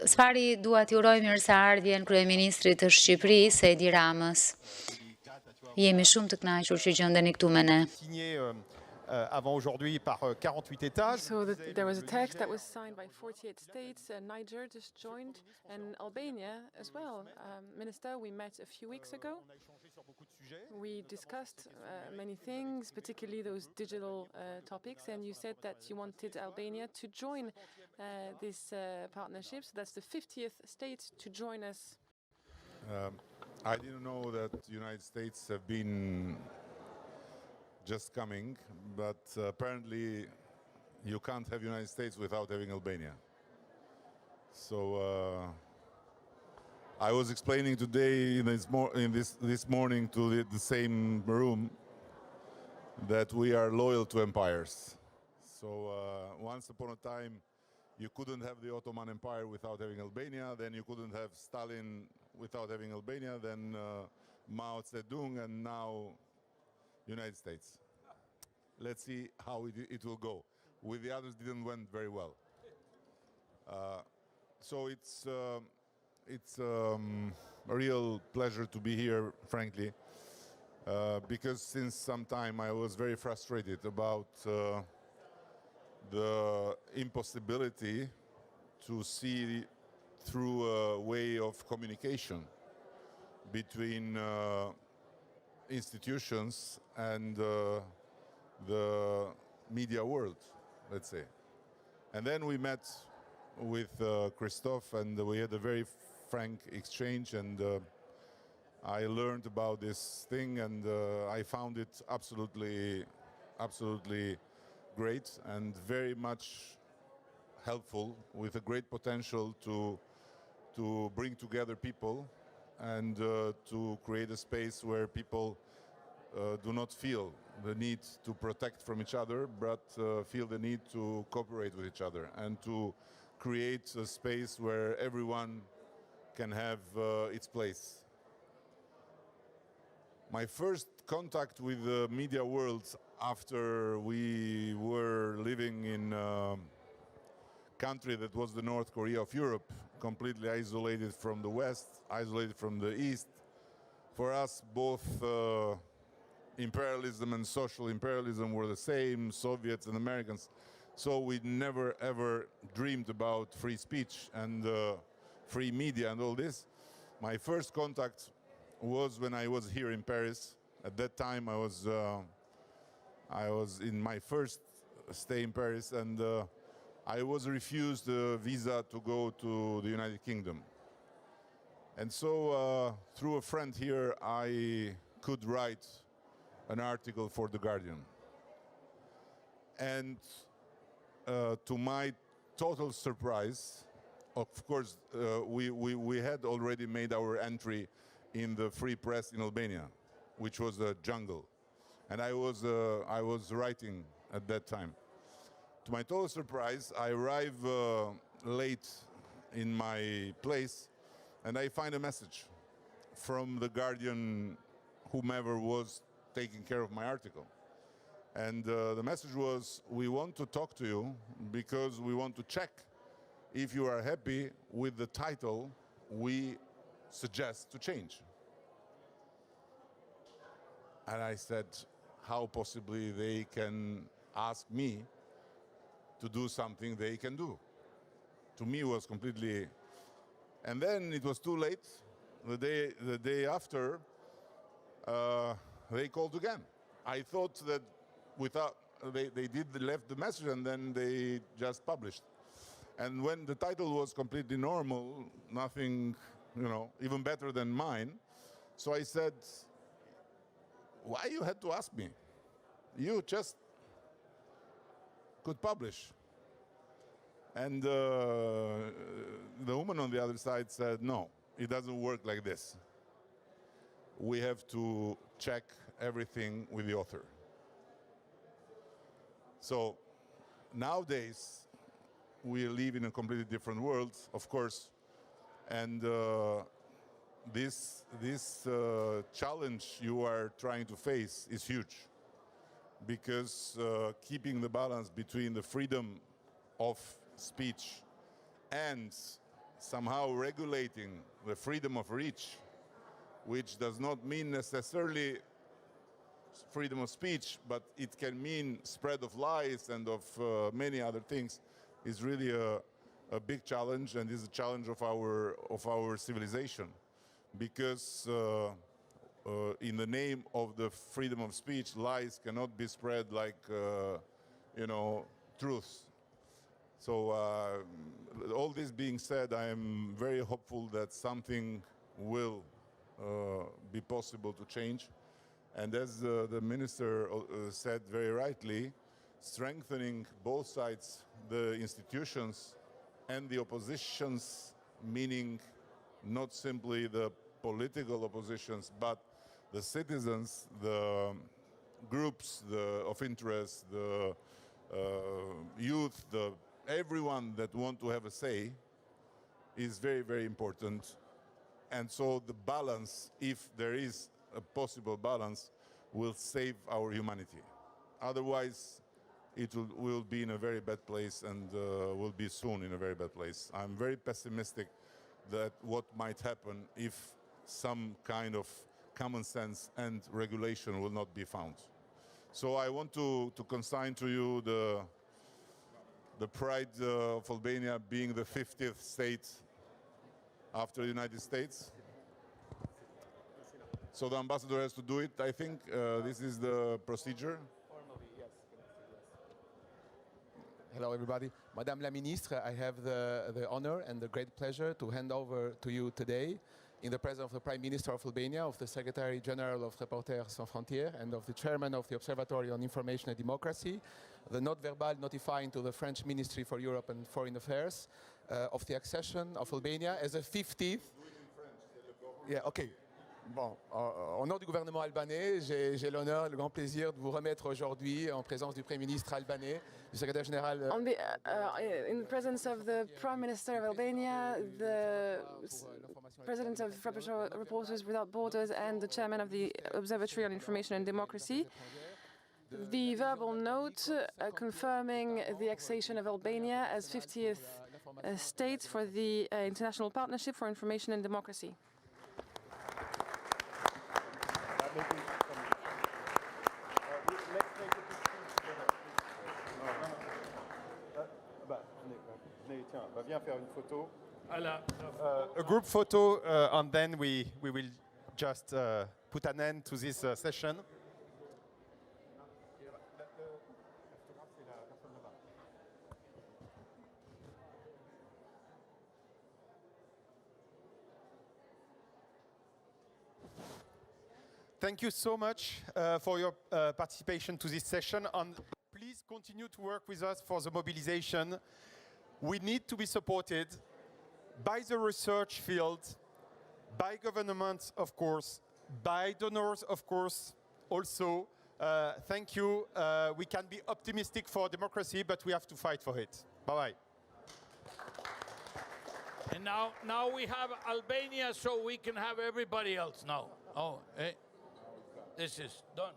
Së pari dua t'ju uroj mirëseardhjen kryeministrit të Shqipërisë, Edi Ramës. Jemi shumë të kënaqur që gjendeni këtu me ne. Avant aujourd'hui par 48 États. So there was a text that was signed by 48 states. Niger just joined, and Albania as well. Minister, we met a few weeks ago. We discussed many things, particularly those digital topics, and you said that you wanted Albania to join this partnership. So that's the 50th state to join us. I didn't know that the United States have been just coming, but apparently you can't have United States without having Albania. So I was explaining today this morning to the same room that we are loyal to empires. So once upon a time you couldn't have the Ottoman Empire without having Albania, then you couldn't have Stalin without having Albania, then Mao Zedong, and now United States. Let's see how it will go. With the others, didn't went very well. So it's a real pleasure to be here, frankly, because since some time I was very frustrated about the impossibility to see through a way of communication between institutions and the media world, let's say. And then we met with Christophe, and we had a very frank exchange, and I learned about this thing, and I found it absolutely great and very much helpful, with a great potential to bring together people and to create a space where people do not feel the need to protect from each other, but feel the need to cooperate with each other and to create a space where everyone can have its place. My first contact with the media world after we were living in a country that was the North Korea of Europe, completely isolated from the West, isolated from the East. For us, both imperialism and social imperialism were the same, Soviets and Americans. So we never ever dreamed about free speech and free media and all this. My first contact was when I was here in Paris. At that time I was in my first stay in Paris, and I was refused a visa to go to the United Kingdom. And so through a friend here I could write an article for The Guardian. And to my total surprise, of course, we had already made our entry in the free press in Albania, which was a jungle. And I was writing at that time. To my total surprise, I arrive late in my place, and I find a message from The Guardian, whomever was taking care of my article. And the message was, we want to talk to you because we want to check if you are happy with the title we suggest to change. And I said, how possibly they can ask me to do something they can do? To me, it was completely... And then it was too late. The day after, they called again. I thought that they left the message and then they just published. And when the title was completely normal, nothing, even better than mine, so I said, why you had to ask me? You just could publish. And the woman on the other side said, no, it doesn't work like this. We have to check everything with the author. So nowadays, we live in a completely different world, of course, and this challenge you are trying to face is huge, because keeping the balance between the freedom of speech and somehow regulating the freedom of speech, which does not mean necessarily freedom of speech, but it can mean spread of lies and of many other things, is really a big challenge, and is a challenge of our civilization, because in the name of the freedom of speech, lies cannot be spread like truths. So all this being said, I am very hopeful that something will be possible to change. And as the minister said very rightly, strengthening both sides, the institutions and the oppositions, meaning not simply the political oppositions, but the citizens, the groups of interest, the youth, everyone that want to have a say, is very, very important. And so the balance, if there is a possible balance, will save our humanity. Otherwise, it will be in a very bad place, and will be soon in a very bad place. I'm very pessimistic that what might happen if some kind of common sense and regulation will not be found. So I want to consign to you the pride of Albania being the 50th state after the United States. So the ambassador has to do it, I think. This is the procedure. Hello, everybody. Madame la Ministre, I have the honor and the great pleasure to hand over to you today, in the presence of the Prime Minister of Albania, of the Secretary General of Reporters Sans Frontières, and of the Chairman of the Observatory on Information and Democracy, the note verbal notifying to the French Ministry for Europe and Foreign Affairs of the accession of Albania as a 50th. Yeah, okay. Bon, au nom du gouvernement albanais, j'ai l'honneur, le grand plaisir de vous remettre aujourd'hui, en présence du Premier ministre albanais, du secrétaire général. In the presence of the Prime Minister of Albania, the President of Reporters Without Borders, and the Chairman of the Observatory on Information and Democracy, the verbal note confirming the accession of Albania as 50th state for the International Partnership for Information and Democracy. A group photo, and then we will just put an end to this session. Thank you so much for your participation to this session, and please continue to work with us for the mobilization. We need to be supported by the research field, by governments, of course, by donors, of course, also. Thank you. We can be optimistic for democracy, but we have to fight for it. Bye-bye. And now we have Albania, so we can have everybody else now. Oh, this is done.